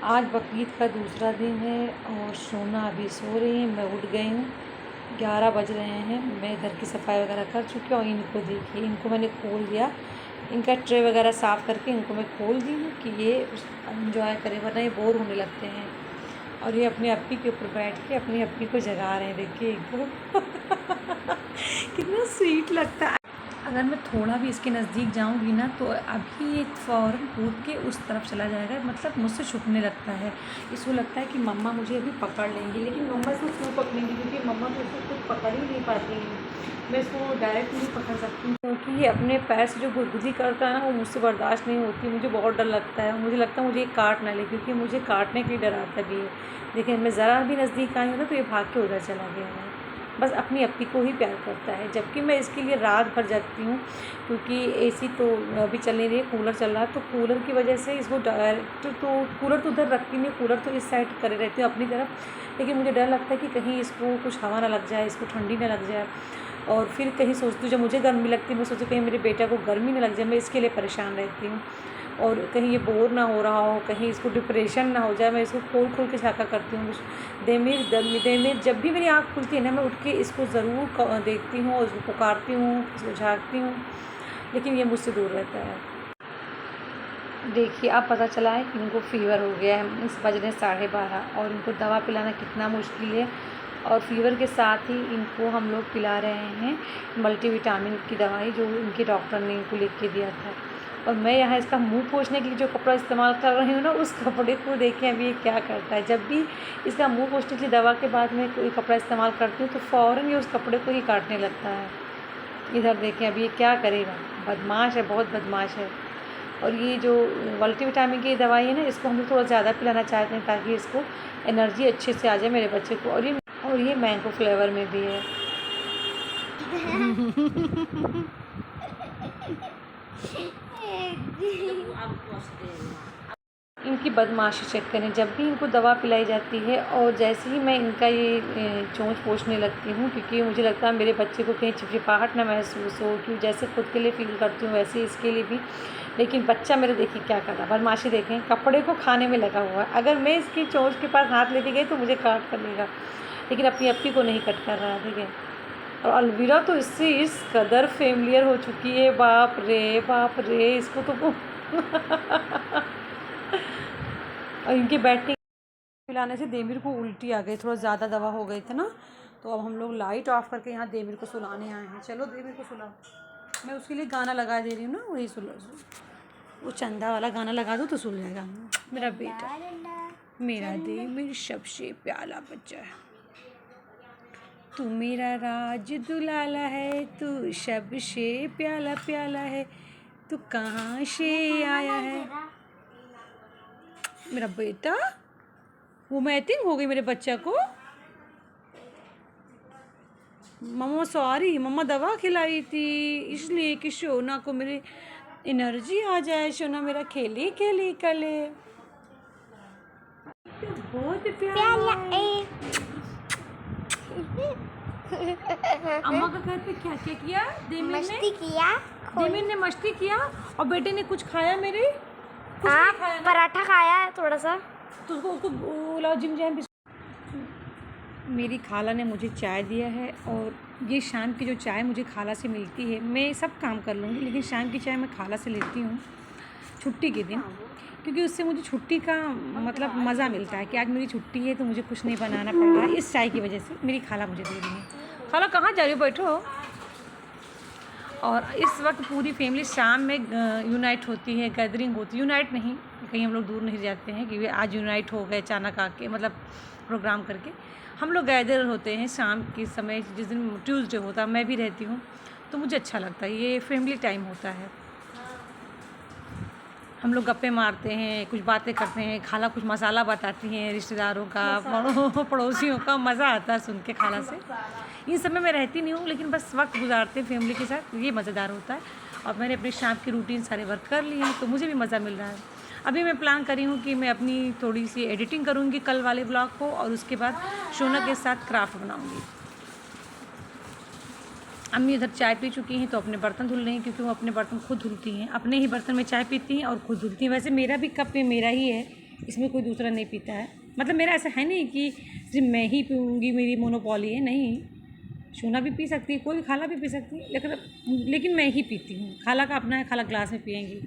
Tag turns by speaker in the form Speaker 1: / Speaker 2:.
Speaker 1: आज बकरीद का दूसरा दिन है और सोना अभी सो रही है। मैं उठ गई हूँ, 11 बज रहे हैं। मैं घर की सफाई वगैरह कर चुकी हूँ और इनको देखिए, इनको मैंने खोल दिया। इनका ट्रे वगैरह साफ़ करके इनको मैं खोल दी हूँ कि ये इंजॉय करें, वरना ये बोर होने लगते हैं। और ये अपने अप्पी के ऊपर बैठ के अपनी अप्पी को जगा रहे हैं। देखिए इनको कितना स्वीट लगता है। अगर मैं थोड़ा भी इसके नज़दीक जाऊंगी ना तो अभी ये फ़ौरन कूद के उस तरफ चला जाएगा, मतलब मुझसे छुपने लगता है। इसको लगता है कि मम्मा मुझे अभी पकड़ लेंगी, लेकिन मम्मा इसको क्यों पकड़ेंगी, क्योंकि मम्मा तो इसको खुद पकड़ ही नहीं पाती हैं। मैं इसको डायरेक्ट नहीं पकड़ सकती क्योंकि ये अपने पैर से जो गुदगुदी करता है ना, वो मुझसे बर्दाश्त नहीं होती। मुझे बहुत डर लगता है, मुझे लगता है मुझे ये काट ना ले, क्योंकि मुझे काटने के लिए डर आता भी है। देखिए मैं ज़रा भी नज़दीक आई हूँ ना तो ये भाग के उधर चला गया है। बस अपनी अप्पी को ही प्यार करता है। जबकि मैं इसके लिए रात भर जगती हूँ, क्योंकि एसी तो अभी चल नहीं रही है, कूलर चल रहा है। तो कूलर की वजह से इसको डायरेक्ट तो कूलर तो उधर रखती नहीं, कूलर तो इस साइड करे रहती हूँ अपनी तरफ। लेकिन मुझे डर लगता है कि कहीं इसको कुछ हवा ना लग जाए, इसको ठंडी ना लग जाए। और फिर कहीं सोचती हूँ, जब मुझे गर्मी लगती है मैं सोचती हूँ कहीं मेरे बेटा को गर्मी ना लग जाए, मैं इसके लिए परेशान रहती हूँ। और कहीं ये बोर ना हो रहा हो, कहीं इसको डिप्रेशन ना हो जाए, मैं इसको खोल खोल के झाँका करती हूँ। देर जब भी मेरी आँख खुलती है ना, मैं उठ के इसको ज़रूर देखती हूँ और उसको पुकारती हूँ, इसको झाँकती हूँ, लेकिन ये मुझसे दूर रहता है। देखिए अब पता चला है कि इनको फ़ीवर हो गया है। इस बज रहे 12:30 और इनको दवा पिलाना कितना मुश्किल है। और फ़ीवर के साथ ही इनको हम लोग पिला रहे हैं मल्टीविटामिन की दवाई, जो इनके डॉक्टर ने इनको लिख के दिया था। और मैं यहाँ इसका मुंह पोंछने के लिए जो कपड़ा इस्तेमाल कर रही हूँ ना, उस कपड़े को देखें अभी ये क्या करता है। जब भी इसका मुंह पोंछने के लिए दवा के बाद मैं कोई कपड़ा इस्तेमाल करती हूँ तो फ़ौरन ये उस कपड़े को ही काटने लगता है। इधर देखें अभी ये क्या करेगा, बदमाश है, बहुत बदमाश है। और ये जो मल्टीविटामिन की दवाई है ना, इसको हम लोग थोड़ा ज़्यादा पिलाना चाहते हैं ताकि इसको एनर्जी अच्छे से आ जाए मेरे बच्चे को। और ये मैंगो फ्लेवर में भी है। इनकी बदमाशी चेक करें, जब भी इनको दवा पिलाई जाती है और जैसे ही मैं इनका ये चोंच पोंछने लगती हूँ, क्योंकि मुझे लगता है मेरे बच्चे को कहीं चिपचिपाहट ना महसूस हो, कि जैसे खुद के लिए फ़ील करती हूँ वैसे इसके लिए भी। लेकिन बच्चा मेरे देखिए क्या कर रहा है, बदमाशी देखें, कपड़े को खाने में लगा हुआ है। अगर मैं इसकी चोंच के पास हाथ लेके गई तो मुझे काट कर लेगा, लेकिन अपनी अप्पी को नहीं कट कर रहा है। ठीक है, और अलविरा तो इससे इस कदर फेमिलियर हो चुकी है, बाप रे बाप रे, इसको तो वो और इनके बैठने पिलाने से देमिर को उल्टी आ गई, थोड़ा ज़्यादा दवा हो गई थी ना। तो अब हम लोग लाइट ऑफ करके यहाँ देमिर को सुलाने आए हैं। चलो देमिर को सुलाओ। मैं उसके लिए गाना लगा दे रही हूँ ना, वही सुला, वो चंदा वाला गाना लगा दो तो सुन जाएगा। मेरा बेटा, मेरा देमिर सबसे प्यारा बच्चा है, तू मेरा राज दुलाला है, तू सबसे प्याला प्याला है, तू कहाँ से आया है मेरा बेटा। वो मैटिंग हो गई मेरे बच्चा को। मम्मा सॉरी, मम्मा दवा खिलाई थी इसलिए कि सोना को मेरी एनर्जी आ जाए, सोना मेरा खेली खेली कले। बहुत प्यारा है। अम्मा का घर पे क्या क्या किया
Speaker 2: मस्ती किया,
Speaker 1: देमिर ने मस्ती किया और बेटे ने कुछ खाया मेरे, कुछ
Speaker 2: हाँ
Speaker 1: नहीं खाया ना?
Speaker 2: पराठा खाया है थोड़ा सा।
Speaker 1: तो उसको लाओ जिम जाए। मेरी खाला ने मुझे चाय दिया है, और ये शाम की जो चाय मुझे खाला से मिलती है, मैं सब काम कर लूँगी लेकिन शाम की चाय मैं खाला से लेती हूँ छुट्टी के दिन, क्योंकि उससे मुझे छुट्टी का मतलब मज़ा मिलता है कि आज मेरी छुट्टी है तो मुझे कुछ नहीं बनाना पड़ रहा है। इस चाय की वजह से मेरी खाला मुझे दे रही है। खाला कहाँ जा रही हो, बैठो। और इस वक्त पूरी फैमिली शाम में यूनाइट होती है, गैदरिंग होती है। यूनाइट नहीं, कहीं हम लोग दूर नहीं जाते हैं कि आज यूनाइट हो गए अचानक आके, मतलब प्रोग्राम करके हम लोग गैदर होते हैं शाम के समय। जिस दिन ट्यूसडे होता है मैं भी रहती हूँ, तो मुझे अच्छा लगता है, ये फैमिली टाइम होता है। हम लोग गप्पे मारते हैं, कुछ बातें करते हैं, खाला कुछ मसाला बताती हैं रिश्तेदारों का, पड़ोसियों का, मज़ा आता है सुन के खाला से। इन सब में मैं रहती नहीं हूँ, लेकिन बस वक्त गुजारते हैं फैमिली के साथ, ये मज़ेदार होता है। और मैंने अपने शाम की रूटीन सारे वर्क कर लिए हैं तो मुझे भी मज़ा मिल रहा है। अभी मैं प्लान करी हूँ कि मैं अपनी थोड़ी सी एडिटिंग करूँगी कल वाले ब्लॉग को, और उसके बाद शोना के साथ क्राफ्ट बनाऊँगी। अम्मी इधर चाय पी चुकी हैं तो अपने बर्तन धुल रही हैं, क्योंकि वो अपने बर्तन खुद धुलती हैं, अपने ही बर्तन में चाय पीती हैं और खुद धुलती हैं। वैसे मेरा भी कप में मेरा ही है, इसमें कोई दूसरा नहीं पीता है। मतलब मेरा ऐसा है नहीं कि सिर्फ मैं ही पीऊँगी, मेरी मोनोपोली है, नहीं। सोना भी पी सकती है, कोई भी खाला भी पी सकती है, लेकिन मैं ही पीती हूँ। खाला का अपना है, खाला ग्लास में पिएंगी।